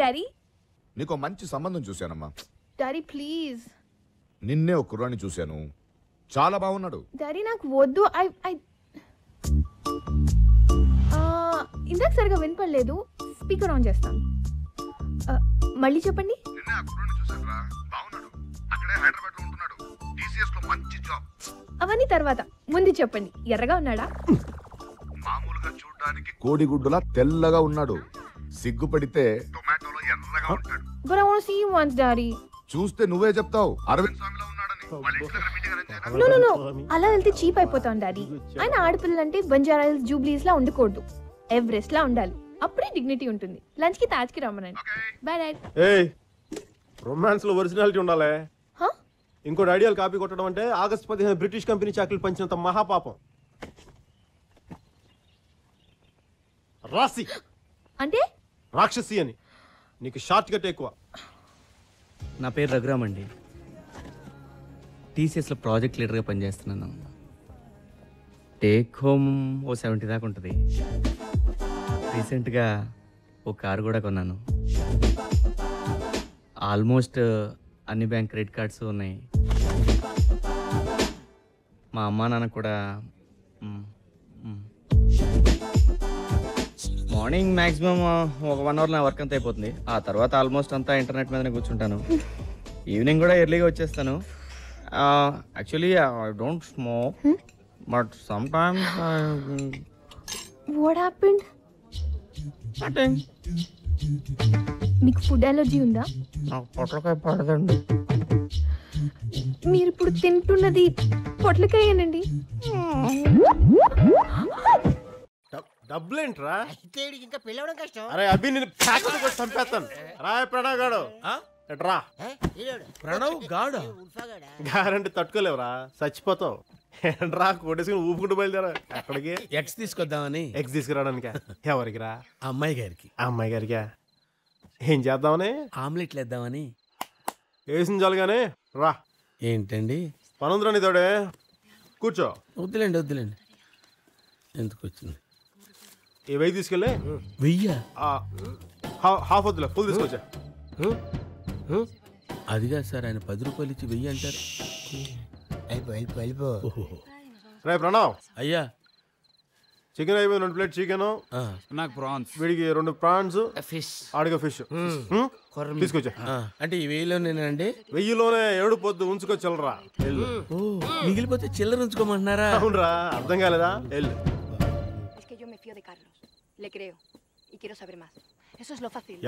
Daddy. నీకు మంచి సంబంధం చూశానమ్మా. Daddy please. నిన్నే ఒక కుర్రాన్ని చూశాను, చాలా బాగున్నాడు. డాడీ నాకు వద్దు. ఇందాక సరిగా వినపడలేదు, స్పీకర్ ఆన్ చేస్తాను. మళ్ళీ చెప్పండి. అవన్నీ తర్వాత, ముందు చెప్పండి. ఎర్రగా ఉన్నాడా? మామూలుగా చూడడానికి కోడిగుడ్డులా తెల్లగా ఉన్నాడు. సిగ్గుపడితే టొమాటోలో ఎర్రగా ఉంటాడు. But I want to see you once, Daddy. చూస్తే నువ్వే చెప్తావు అరవింద్ స్వామిలా ఉన్నాడని. No. అలా వెళ్తే చీప్ అయిపోతాం డాడీ. ఆయన ఆడపిల్లలంటే బంజారా హిల్స్, జూబ్లీస్ లా ఉండకూడదు, ఎవరెస్ట్ లా ఉండాలి. అప్పుడే డిగ్నిటీ ఉంటుంది. లంచ్ కి తాజ్ కి రమ్మనండి. Bye daddy. ఏయ్, రొమాన్స్ లో ఒరిజినాలిటీ ఉండాలి. ఇంకోటి ఐడియాలు కాపీ కొట్టడం అంటే ఆగస్టు 15 బ్రిటిష్ కంపెనీ చాకరీలు పంచినంత మహాపాపం. రాసి అంటే రాక్షసి అని. నీకు షార్ట్ కట్ ఎక్కువ. నా పేరు రఘురామ్ అండి. టీసీఎస్లో ప్రాజెక్ట్ లీడర్గా పనిచేస్తున్నాను. టేక్ హోమ్ ఓ 70 దాకా ఉంటుంది. రీసెంట్గా ఓ కారు కూడా కొన్నాను. ఆల్మోస్ట్ అన్ని బ్యాంక్ క్రెడిట్ కార్డ్స్ ఉన్నాయి. మా అమ్మా నాన్న కూడా. మార్నింగ్ మ్యాక్సిమం ఒక 1 అవర్ నా వర్క్ అంతా అయిపోతుంది. ఆ తర్వాత ఆల్మోస్ట్ అంతా ఇంటర్నెట్ మీదనే కూర్చుంటాను. ఈవినింగ్ కూడా ఎర్లీగా వచ్చేస్తాను. Actually I don't smoke, but some times what happened? మీకు ఫుడ్ అలర్జీ ఉందా? నాకు పొట్లకాయ పడదండి. మీరు ఇప్పుడు తింటున్నది పొట్లకాయనండి. డబ్బులేంట్రా? ఇంకా పిలవడం కష్టం. అరే అభి, నేను ఫ్యాక్టరీ కూడా చంపేస్తాను. రాయ్ ప్రణవ్ గాడు రా. ప్రణవ్ గాడా? గారంటే తట్టుకోలేవురా, చచ్చిపోతావు. రా కొట్టేసుకుని ఊపుకుంటూ బయలుదేరా. ఎక్కడికి? ఎక్స్ తీసుకొద్దామని. ఎక్స్ తీసుకురావడానికా? ఎవరికి రా? అమ్మాయి గారికి. అమ్మాయి గారికా? ఏం చేద్దామని? ఆమ్లెట్లు వేద్దామని. వేసిన చాలుగానే రా. ఏంటండి పనుందిరా నీతోడే. కూర్చో. వద్దులేండి. ఎందుకు వచ్చింది? ఈ 1000 తీసుకెళ్ళి. 1000? హాఫ్ వద్దులే, ఫుల్ తీసుకొచ్చా. అదిగా సార్, ఆయన 10 రూపాయలు ఇచ్చి 1000 అంటారు. రే ప్రణవ్. అయ్యా. చికెన్ అయిపోయింది, 2 ప్లేట్ చికెన్. నాకు ప్రాన్స్. వీడికి 2 ప్రాన్స్, ఫిష్. ఆడిగా ఫిష్ తీసుకొచ్చా. అంటే ఈ 1000లోనేనండి? 1000లోనే 7 పొద్దు ఉంచుకో చిల్లరా. మిగిలిపోతే చిల్లర ఉంచుకోమంటున్నారా? అవునరా, అర్థం కాలేదా? వెళ్ళు.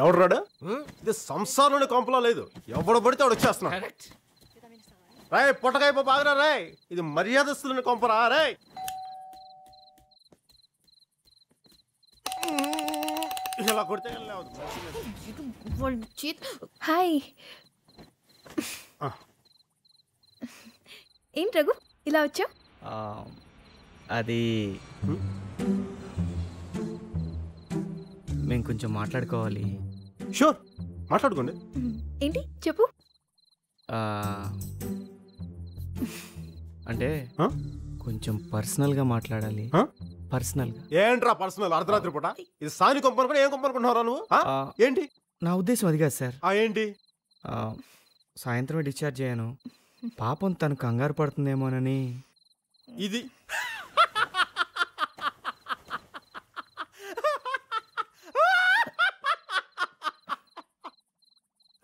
ఎవడు రాడు? ఇది సంసారంలోనే కొంపలా లేదు. ఎవడు పడితే వాడు వచ్చేస్తున్నాడు. రాయ్ పొట్టకాయ బాగా రాయ్. ఇది మర్యాదస్తులని కొంపరా రాయ్. ఇలా కొడితే హాయ్. ఏంటి రఘు ఇలా వచ్చావు? అది మేము కొంచెం మాట్లాడుకోవాలి. షూర్, మాట్లాడుకోండి. ఏంటి చెప్పు. అంటే కొంచెం పర్సనల్గా మాట్లాడాలి. పర్సనల్గా. ఏంట్రా పర్సనల్? అర్ధరాత్రి పూట ఇది సాని కొంపనుకుని ఏం కొంపనుకుంటున్నారా నువ్వు? ఏంటి నా ఉద్దేశం? అది కాదు సార్. ఏంటి? సాయంత్రం డిశ్చార్జ్ అయ్యాను. పాపం తను కంగారు పడుతుందేమోనని. ఇది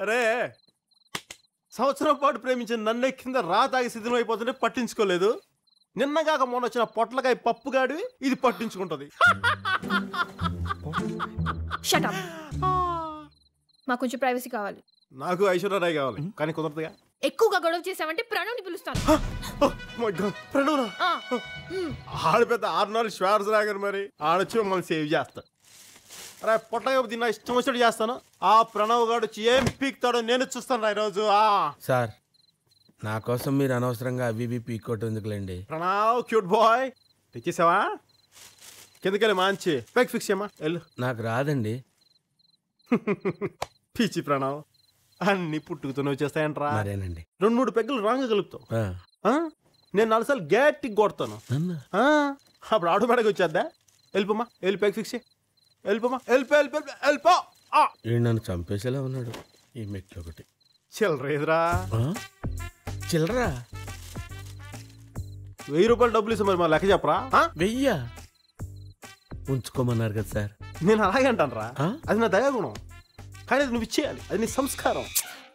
అరే, సంవత్సరం పాటు ప్రేమించిన నన్ను కింద తాగి సిద్ధం అయిపోతుంటే పట్టించుకోలేదు. నిన్నగాక మొన్న వచ్చిన పొట్లకాయ పప్పుగాడివి ఇది పట్టించుకుంటది. Shut up. మాకు కొంచెం ప్రైవసీ కావాలి. నాకు ఐశ్వర్యరాయ్ కావాలి, కానీ కుదరదుగా. ఎక్కువగా గొడవ చేసావంటే ప్రణవ్ని పిలుస్తాను. ప్రణవ్ ఆడు పెద్ద 6 శ్వార్జరాగర్, మరి ఆడొచ్చి మమ్మల్ని సేవ్ చేస్తా. అరే పొట్టగా దీన్ని ఇష్టం వచ్చినట్టు చేస్తాను. ఆ ప్రణవ్ గారు వచ్చి ఏం పీక్తాడో నేను చూస్తాను ఈరోజు. సార్, నా కోసం మీరు అనవసరంగా అవి పీక్కోవటం ఎందుకులేండి. ప్రణవ్ క్యూట్ బాయ్, తెచ్చేసావా? కిందకెళ్ళి మంచి పెగ్ ఫిక్స్ చేయమా. వెళ్ళు. నాకు రాదండి. పిచ్చి ప్రణవ్, అన్ని పుట్టుకుతూనే వచ్చేస్తాయంట్రా. మరేనండి. 2-3 పెగ్గులు రాంగ్ కలుపుతావు. నేను 4 సార్లు గట్టిగా కొడతాను. అప్పుడు ఆటోమేటిక్గా వచ్చేద్దా? వెళ్ళిపోమా, వెళ్ళి పెగ్ ఫిక్స్ చేయి. వెళ్ళిపోమా, వెళ్ళిపో. వీడు నన్ను చంపేసేలా ఉన్నాడు. ఈ మెట్లు ఒకటి చిల్లరేదిరా. చిల్లరా 1000 రూపాయలు డబ్బులు ఇస్తే మరి మా లెక్క చెప్పరా? 1000 ఉంచుకోమన్నారు కదా సార్. నేను అలాగే అంటాను రా, అది నా దయాగుణం. కానీ అది నువ్వు ఇచ్చేయాలి, అది నీ సంస్కారం.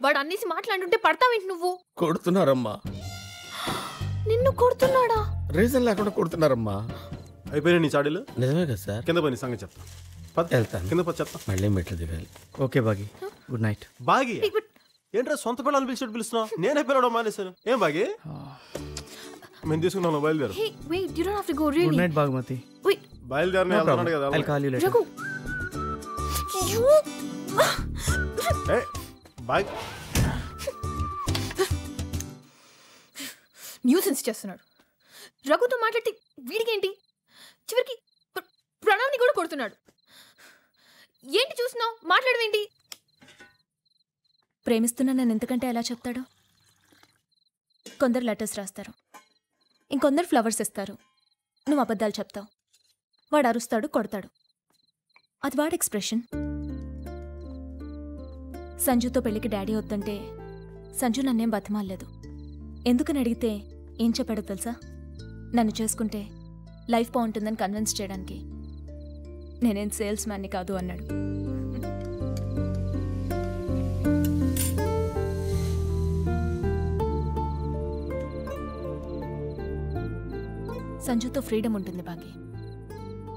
వాడు అన్నేసి మాట్లాడుతుంటే పడతావేంటి నువ్వు? కొడుతున్నారమ్మా. నిన్ను కొడుతున్నాడా? రీజన్ లేకుండా కొడుతున్నారమ్మా. అయిపోయినా నీ చాడీలు? నిజమే కదా సార్. కింద పోయి నీ సంగతి చెప్తా. వెళ్తాను. కింద పోయి చెప్తా. మళ్ళీ మెట్లు దిగాలి. ఓకే బాగి, గుడ్ నైట్. బాగి ఏంట్రా సొంత పిల్లలు పిలిచి పిలుస్తున్నావు? నేనే పిలవడం మానేశాను. ఏం బాగి? మేము తీసుకున్నాను, బయలుదేరు. Hey, wait, you don't have to go really. Good night Bagumati. Wait. బయలుదేరిన వెళ్తున్నాడు కదా. I'll call you later. Raghu. You. A Bagi nuisance చేస్తున్నాడు. రఘుతో మాట్లాడితే వీడికేంటి? చివరికి ప్రణవ్ని కూడా కొడుతున్నాడు. ఏంటి చూస్తున్నావు? మాట్లాడవేంటి? ప్రేమిస్తున్నా నన్ను ఎంతకంటే ఎలా చెప్తాడు? కొందరు లెటర్స్ రాస్తారు, ఇంకొందరు ఫ్లవర్స్ ఇస్తారు. నువ్వు అబద్ధాలు చెప్తావు. వాడు అరుస్తాడు, కొడతాడు. అది వాడి ఎక్స్ప్రెషన్. సంజుతో పెళ్లికి డాడీ వద్దంటే సంజు నన్నేం బతిమాలలేదు. ఎందుకని అడిగితే ఏం చెప్పాడో తెలుసా? నన్ను చేసుకుంటే లైఫ్ బాగుంటుందని కన్విన్స్ చేయడానికి. నేనేం సేల్స్ మ్యాన్ని కాదు అన్నాడు. సంజుతో ఫ్రీడమ్ ఉంటుంది బాగి.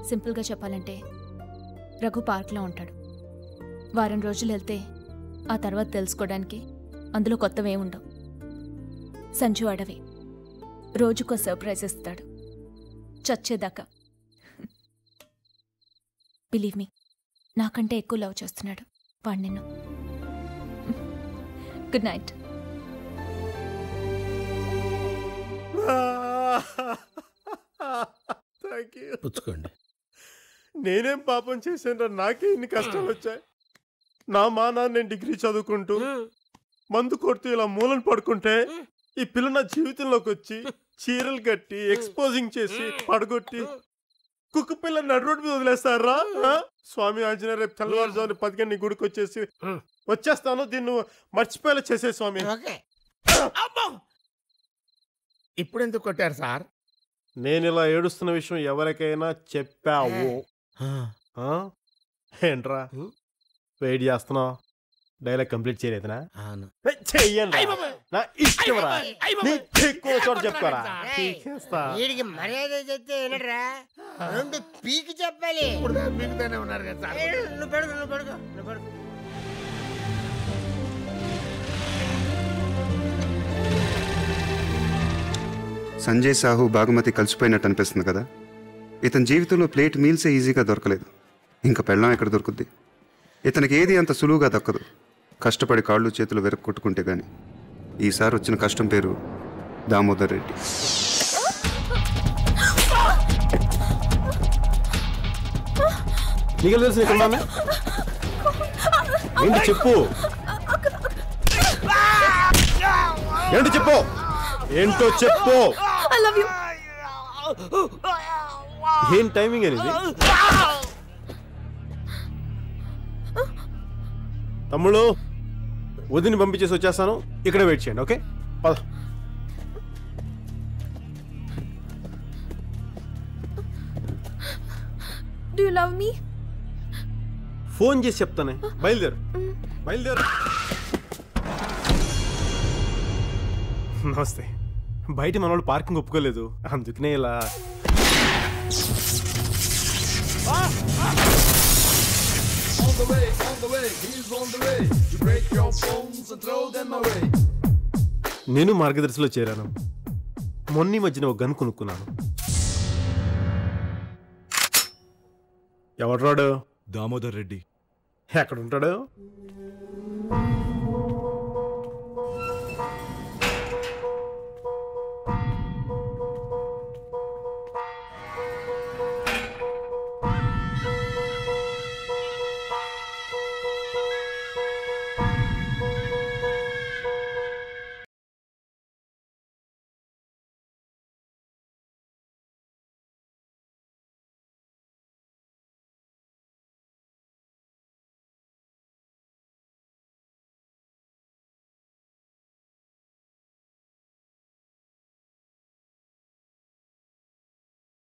సింపుల్గా చెప్పాలంటే రఘు పార్క్లో ఉంటాడు. వారం రోజులు వెళ్తే ఆ తర్వాత తెలుసుకోవడానికి అందులో కొత్తవే ఉండవు. సంజు అడవి, రోజుకో సర్ప్రైజ్ ఇస్తాడు చచ్చేదాకా. బిలీవ్ మీ, నాకంటే ఎక్కువ లవ్ చేస్తున్నాడు వాడు నిన్ను. Good night. పుచ్చుకోండి. నేనేం పాపం చేశాను? నాకే ఇన్ని కష్టాలు వచ్చాయి. నా మానా నేను డిగ్రీ చదువుకుంటూ మందు కొడుతూ ఇలా మూలను పడుకుంటే ఈ పిల్ల నా జీవితంలోకి వచ్చి చీరలు కట్టి ఎక్స్పోజింగ్ చేసి పడగొట్టి కుక్క పిల్ల నడు రోడ్డు మీద వదిలేస్తారా? స్వామి ఆంజనేయ రేపు తెల్లవారుజామున 10 గంటల గుడికి వచ్చేసి వచ్చేస్తాను, దీన్ని మర్చిపోయేలా చేసే స్వామి. ఇప్పుడు ఎందుకు కొట్టారు సార్? నేను ఇలా ఏడుస్తున్న విషయం ఎవరికైనా చెప్పావు? ఏంట్రా వెయిట్ చేస్తున్నావు? డైలాగ్ కంప్లీట్ చేయలేదునా? చెయ్యండి, నా ఇష్టంరా. ఎక్కువ చోట చెప్తారా? వీడికి మర్యాద చెప్తే వినరా? 2 పీకి చెప్పాలి. పీకుతానే ఉన్నారు కదా సార్. నువ్వు పెడుకో, నువ్వు పెడుకో, నువ్వు పెడుకో. సంజయ్ సాహు బాగుమతి కలిసిపోయినట్టు అనిపిస్తుంది కదా. ఇతని జీవితంలో ప్లేట్ మీల్సే ఈజీగా దొరకలేదు, ఇంకా పెళ్ళం ఎక్కడ దొరుకుద్ది? ఇతనికి ఏది అంత సులువుగా దక్కదు. కష్టపడి కాళ్ళు చేతులు వెరక్కొట్టుకుంటే గాని. ఈసారి వచ్చిన కష్టం పేరు దామోదర్ రెడ్డి. నీకు తెలుసు ఇక్కడ ఏంటి చెప్పు? ఏంటి చెప్పు? ఏంటో చెప్పు. I love you. ఏం టైమింగ్ అనేది? తమ్ముడు వదిని పంపించేసి వచ్చేస్తాను, ఇక్కడ వెయిట్ చేయండి. ఓకే పద. Do you love me? Phone చేసి చెప్తానే. బయలుదేరు, బయలుదేరు. నమస్తే. బయట మన వాళ్ళు పార్కింగ్ ఒప్పుకోలేదు, అందుకనే ఇలా. నేను మార్గదర్శిలో చేరాను. మొన్న మధ్యన ఒక గన్ కొనుక్కున్నాను. ఎవడు రాడు? దామోదర్ రెడ్డి. ఎక్కడ ఉంటాడు?